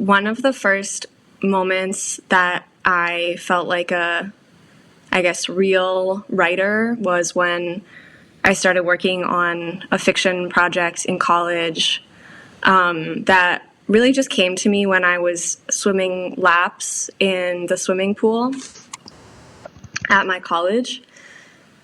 one of the first moments that I felt like real writer was when I started working on a fiction project in college that really just came to me when I was swimming laps in the swimming pool at my college.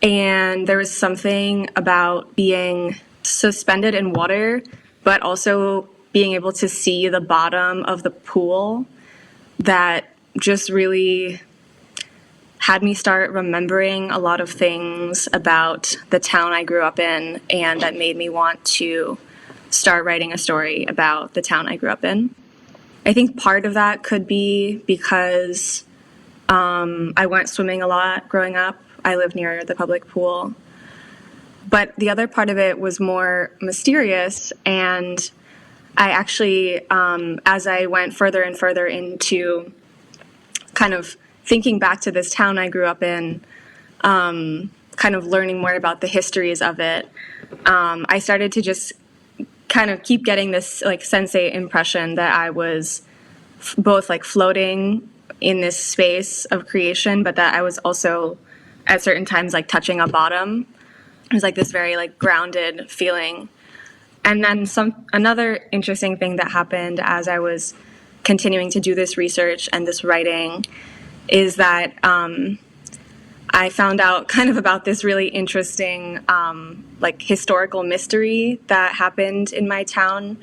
And there was something about being suspended in water, but also being able to see the bottom of the pool that just really had me start remembering a lot of things about the town I grew up in, and that made me want to start writing a story about the town I grew up in. I think part of that could be because I went swimming a lot growing up. I lived near the public pool. But the other part of it was more mysterious, and I actually, as I went further and further into kind of thinking back to this town I grew up in, kind of learning more about the histories of it, I started to just kind of keep getting this like sensate impression that I was both like floating in this space of creation, but that I was also at certain times like touching a bottom. It was like this very like grounded feeling. And then another interesting thing that happened as I was continuing to do this research and this writing is that I found out kind of about this really interesting like historical mystery that happened in my town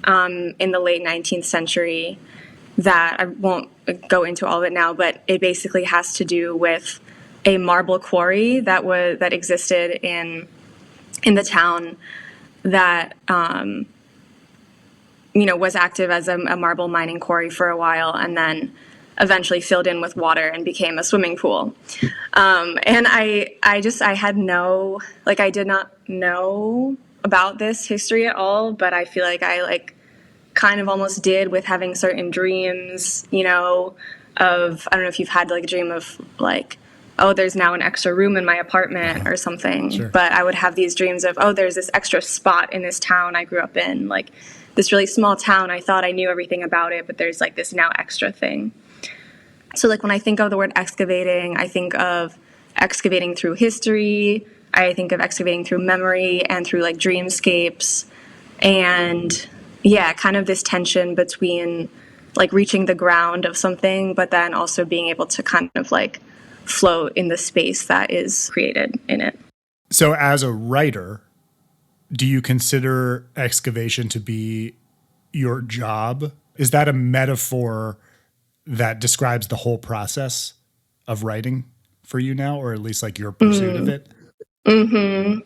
in the late 19th century that I won't go into all of it now, but it basically has to do with a marble quarry that existed in the town that was active as a marble mining quarry for a while, and then eventually filled in with water and became a swimming pool. And I did not know about this history at all, but I feel like I kind of almost did with having certain dreams, of, I don't know if you've had like a dream of like, oh, there's now an extra room in my apartment or something. Sure. But I would have these dreams of, oh, there's this extra spot in this town I grew up in, like this really small town. I thought I knew everything about it, but there's like this now extra thing. So like when I think of the word excavating, I think of excavating through history. I think of excavating through memory and through like dreamscapes. And yeah, kind of this tension between like reaching the ground of something, but then also being able to kind of like float in the space that is created in it. So as a writer, do you consider excavation to be your job? Is that a metaphor that describes the whole process of writing for you now, or at least like your pursuit of it? Mm-hmm.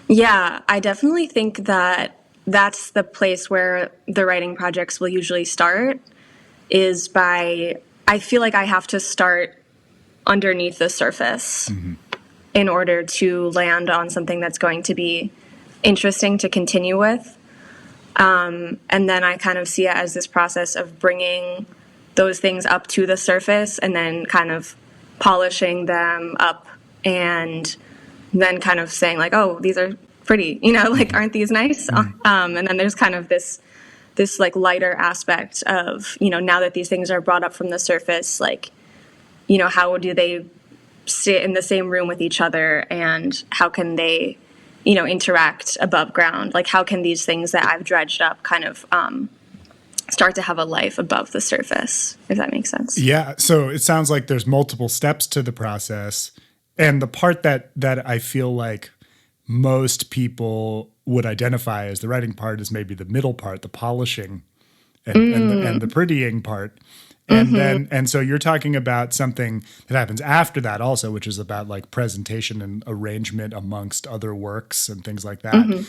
Yeah, I definitely think that that's the place where the writing projects will usually start, is by, I feel like I have to start underneath the surface in order to land on something that's going to be interesting to continue with. And then I kind of see it as this process of bringing those things up to the surface and then kind of polishing them up and then kind of saying like, oh, these are pretty, like, aren't these nice? And then there's kind of this like lighter aspect of, now that these things are brought up from the surface, like, how do they sit in the same room with each other, and how can they, interact above ground? Like, how can these things that I've dredged up kind of start to have a life above the surface, if that makes sense? Yeah. So it sounds like there's multiple steps to the process. And the part that I feel like most people would identify as the writing part is maybe the middle part, the polishing and the prettying part. And so you're talking about something that happens after that also, which is about like presentation and arrangement amongst other works and things like that.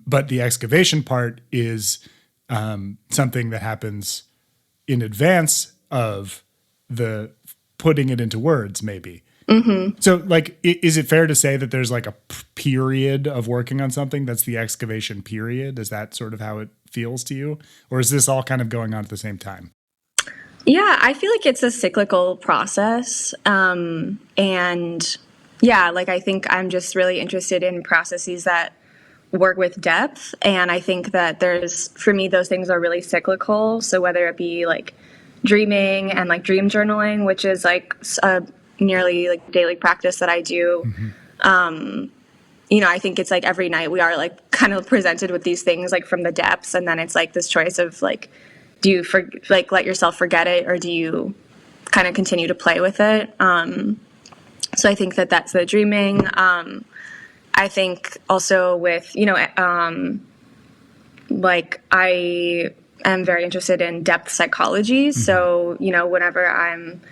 But the excavation part is something that happens in advance of the putting it into words, maybe. So like, is it fair to say that there's like a period of working on something that's the excavation period? Is that sort of how it feels to you? Or is this all kind of going on at the same time? Yeah, I feel like it's a cyclical process. And yeah, like I think I'm just really interested in processes that work with depth. And I think that for me, those things are really cyclical. So whether it be like dreaming and like dream journaling, which is like a nearly like daily practice that I do. I think it's like every night we are like kind of presented with these things like from the depths. And then it's like this choice of like, do you let yourself forget it, or do you kind of continue to play with it? So I think that that's the dreaming. I think also with, like I am very interested in depth psychology. Mm-hmm. So, whenever I'm,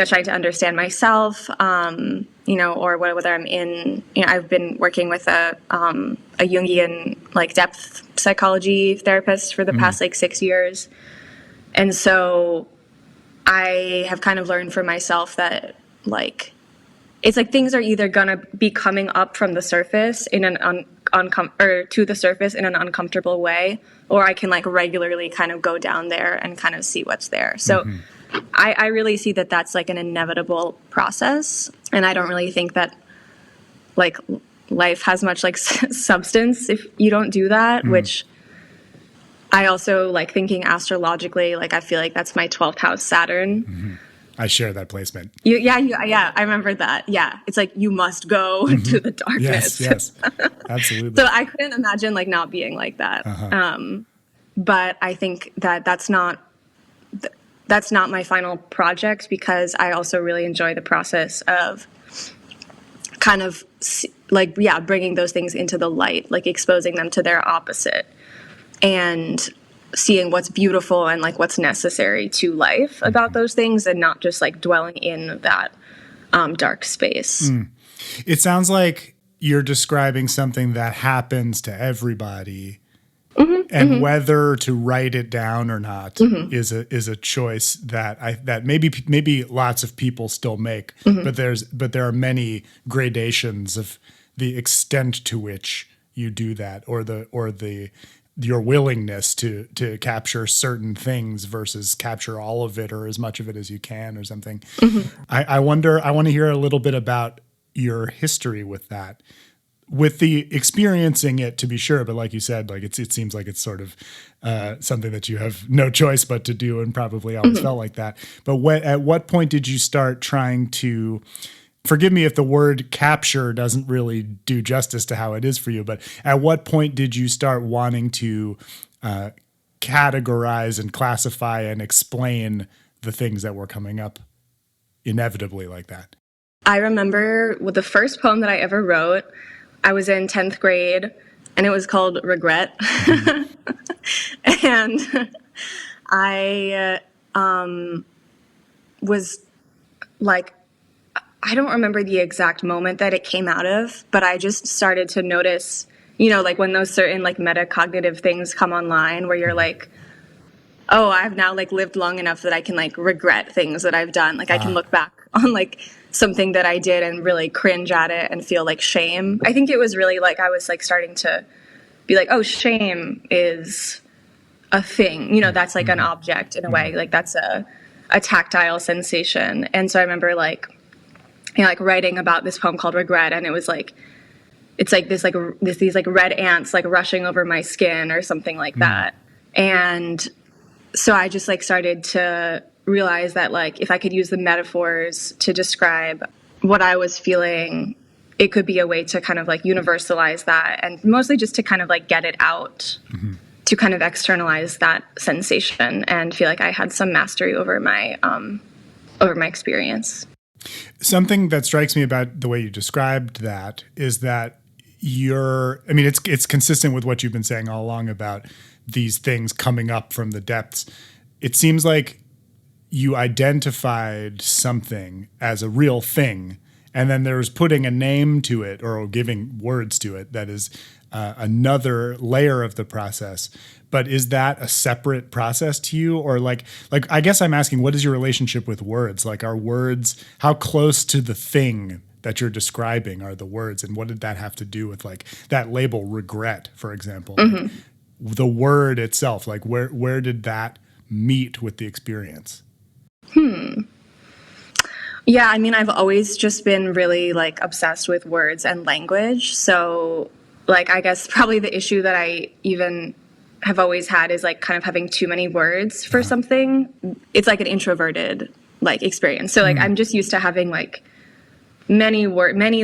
trying to understand myself, or whether I'm in, I've been working with a Jungian like depth psychology therapist for the past like 6 years. And so I have kind of learned for myself that like, it's like things are either gonna be coming up from the surface in an to the surface in an uncomfortable way, or I can like regularly kind of go down there and kind of see what's there. So I really see that that's like an inevitable process, and I don't really think that like life has much like substance if you don't do that. Which I also like thinking astrologically. Like I feel like that's my 12th house Saturn. I share that placement. Yeah, I remember that. Yeah, it's like you must go to the darkness. Yes, absolutely. So I couldn't imagine like not being like that. But I think that that's not my final project, because I also really enjoy the process of kind of like bringing those things into the light, like exposing them to their opposite, and seeing what's beautiful and like what's necessary to life about those things, and not just like dwelling in that dark space. It sounds like you're describing something that happens to everybody, and whether to write it down or not is a choice that maybe lots of people still make, but there are many gradations of the extent to which you do that, or your willingness to capture certain things versus capture all of it or as much of it as you can or something. I want to hear a little bit about your history with that, with the experiencing it, to be sure. But like you said, like it seems like it's sort of something that you have no choice but to do, and probably always felt like that. But at what point did you start trying to, forgive me if the word capture doesn't really do justice to how it is for you, but at what point did you start wanting to categorize and classify and explain the things that were coming up inevitably like that? I remember with the first poem that I ever wrote, I was in 10th grade, and it was called Regret. And I was like, I don't remember the exact moment that it came out of, but I just started to notice, like when those certain like metacognitive things come online where you're like, oh, I've now like lived long enough that I can like regret things that I've done. Like I can look back on like something that I did and really cringe at it and feel like shame. I think it was really like I was like starting to be like, oh, shame is a thing. That's like an object in a way. Like that's a tactile sensation. And so I remember like, like writing about this poem called Regret, and it was like, it's like these like red ants like rushing over my skin or something like that. And so I just like started to realize that like if I could use the metaphors to describe what I was feeling, it could be a way to kind of like universalize that, and mostly just to kind of like get it out, to kind of externalize that sensation and feel like I had some mastery over my experience. Something that strikes me about the way you described that is that it's consistent with what you've been saying all along about these things coming up from the depths. It seems like you identified something as a real thing, and then there's putting a name to it or giving words to it that is another layer of the process. But is that a separate process to you? Or like I guess I'm asking, what is your relationship with words? Like, are words, how close to the thing that you're describing are the words? And what did that have to do with like that label regret, for example? Like, the word itself, like where did that meet with the experience? Yeah, I mean, I've always just been really like obsessed with words and language. So like, I guess probably the issue that I even have always had is like kind of having too many words for something. It's like an introverted like experience. So like I'm just used to having like many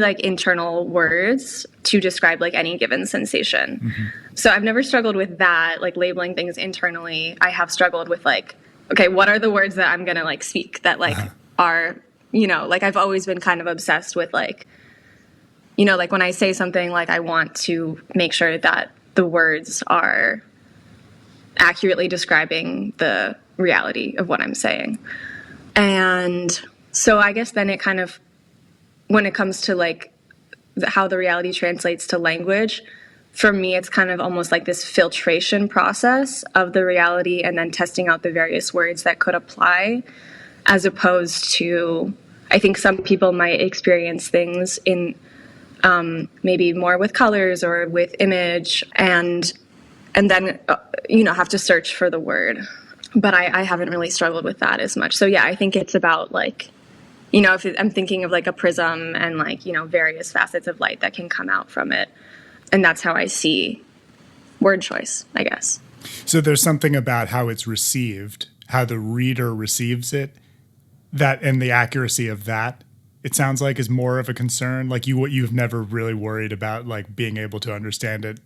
like internal words to describe like any given sensation. So I've never struggled with that, like labeling things internally. I have struggled with like, okay, what are the words that I'm going to like speak that like are, you know, like I've always been kind of obsessed with like, you know, like when I say something, like I want to make sure that the words are accurately describing the reality of what I'm saying. And so I guess then it kind of, when it comes to like how the reality translates to language, for me, it's kind of almost like this filtration process of the reality and then testing out the various words that could apply, as opposed to, I think some people might experience things in maybe more with colors or with image and then, you know, have to search for the word. But I haven't really struggled with that as much. So yeah, I think it's about like, you know, if I'm thinking of like a prism and like, you know, various facets of light that can come out from it. And that's how I see word choice, I guess. So there's something about how it's received, how the reader receives it, that and the accuracy of that, it sounds like is more of a concern. Like you've never really worried about like being able to understand it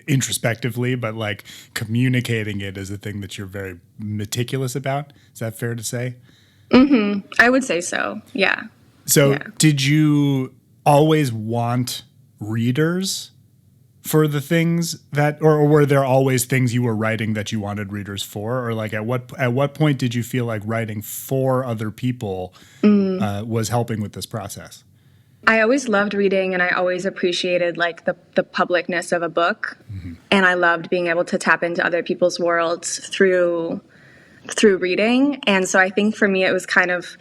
introspectively, but like communicating it is a thing that you're very meticulous about. Is that fair to say? I would say so. Yeah. So yeah. Did you always want readers for the things that, or were there always things you were writing that you wanted readers for? Or like at what point did you feel like writing for other people was helping with this process? I always loved reading and I always appreciated like the publicness of a book. And I loved being able to tap into other people's worlds through reading. And so I think for me, it was kind of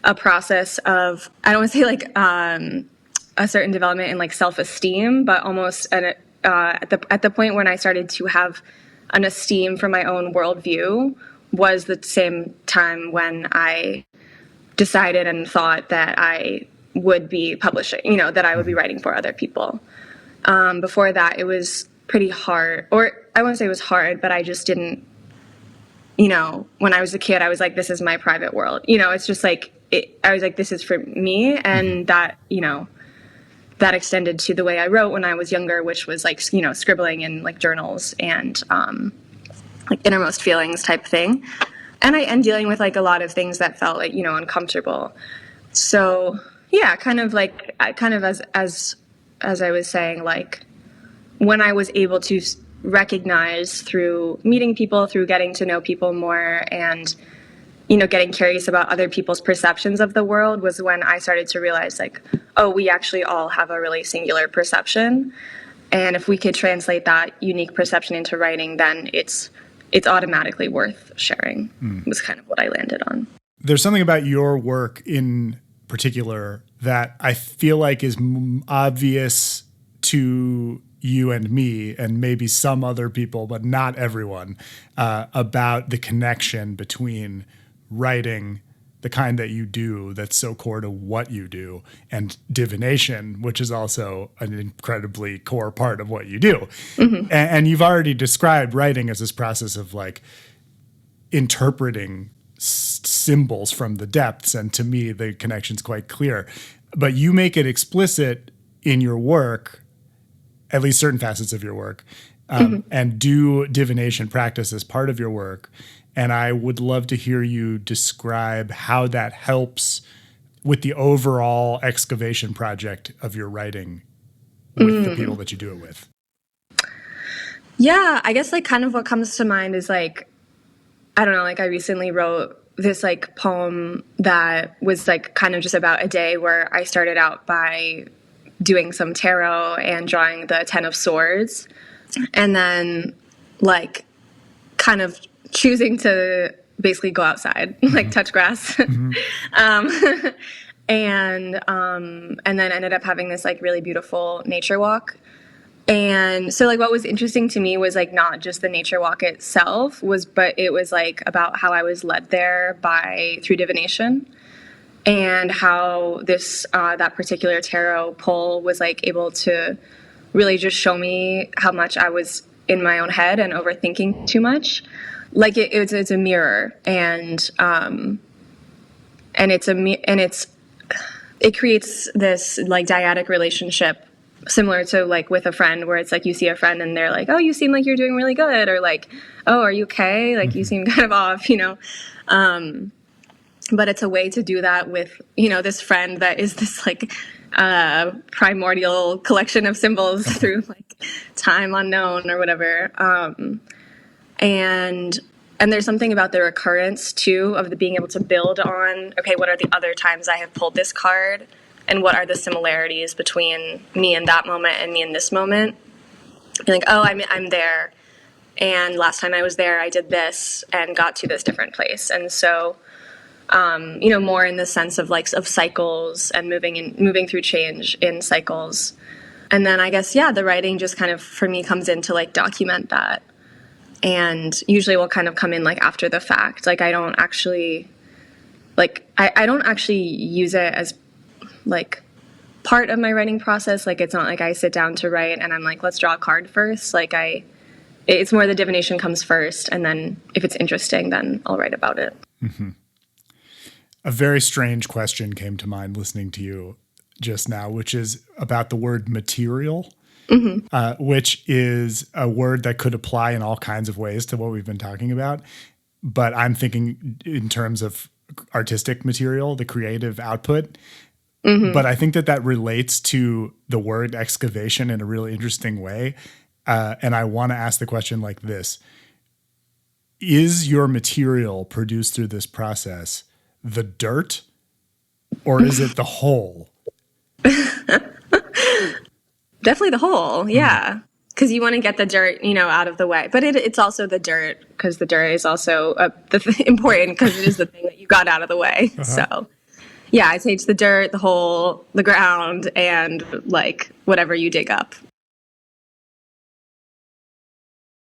a process of, I don't want to say like a certain development in like self-esteem, but almost at the point when I started to have an esteem for my own worldview was the same time when I decided and thought that I would be publishing, you know, that I would be writing for other people. Before that, it was pretty hard, or I wouldn't say it was hard, but I just didn't, you know, when I was a kid, I was like, this is my private world. You know, it's just like, I was like, this is for me. And that, you know, that extended to the way I wrote when I was younger, which was like, you know, scribbling in like journals and like innermost feelings type thing. And dealing with like a lot of things that felt like, you know, uncomfortable. So yeah, kind of as I was saying, like when I was able to recognize through meeting people, through getting to know people more and, you know, getting curious about other people's perceptions of the world was when I started to realize like, oh, we actually all have a really singular perception. And if we could translate that unique perception into writing, then it's automatically worth sharing was kind of what I landed on. There's something about your work in particular that I feel like is obvious to you and me and maybe some other people, but not everyone, about the connection between writing, the kind that you do that's so core to what you do, and divination, which is also an incredibly core part of what you do. And you've already described writing as this process of like interpreting symbols from the depths. And to me, the connection's quite clear. But you make it explicit in your work, at least certain facets of your work, and do divination practice as part of your work. And I would love to hear you describe how that helps with the overall excavation project of your writing with the people that you do it with. Yeah, I guess like kind of what comes to mind is like, I don't know, like I recently wrote this like poem that was like kind of just about a day where I started out by doing some tarot and drawing the 10 of Swords, and then like kind of choosing to basically go outside, like touch grass, and then ended up having this like really beautiful nature walk. And so like what was interesting to me was like not just the nature walk itself but it was like about how I was led there through divination, and how this that particular tarot pull was like able to really just show me how much I was in my own head and overthinking too much. Like it's a mirror, and it creates this like dyadic relationship, similar to like with a friend, where it's like you see a friend and they're like, oh, you seem like you're doing really good, or like, oh, are you okay? Like you seem kind of off, you know. But it's a way to do that with, you know, this friend that is this like primordial collection of symbols through like time unknown or whatever. And there's something about the recurrence too of the being able to build on, okay, what are the other times I have pulled this card, and what are the similarities between me in that moment and me in this moment? Being like, oh, I'm there, and last time I was there, I did this and got to this different place. And so, you know, more in the sense of like of cycles and moving through change in cycles. And then I guess, yeah, the writing just kind of for me comes in to like document that. And usually will kind of come in like after the fact. Like I don't actually use it as like part of my writing process. Like it's not like I sit down to write and I'm like, let's draw a card first. Like it's more the divination comes first, and then if it's interesting, then I'll write about it. Mm-hmm. A very strange question came to mind listening to you just now, which is about the word material. Mm-hmm. Which is a word that could apply in all kinds of ways to what we've been talking about. But I'm thinking in terms of artistic material, the creative output. Mm-hmm. But I think that relates to the word excavation in a really interesting way. And I want to ask the question like this. Is your material produced through this process the dirt, or is it the whole? Definitely the whole, yeah. Because you want to get the dirt, you know, out of the way. But it's also the dirt, because the dirt is also important, because it is the thing that you got out of the way. Uh-huh. So, yeah, I'd say it's the dirt, the hole, the ground, and like whatever you dig up.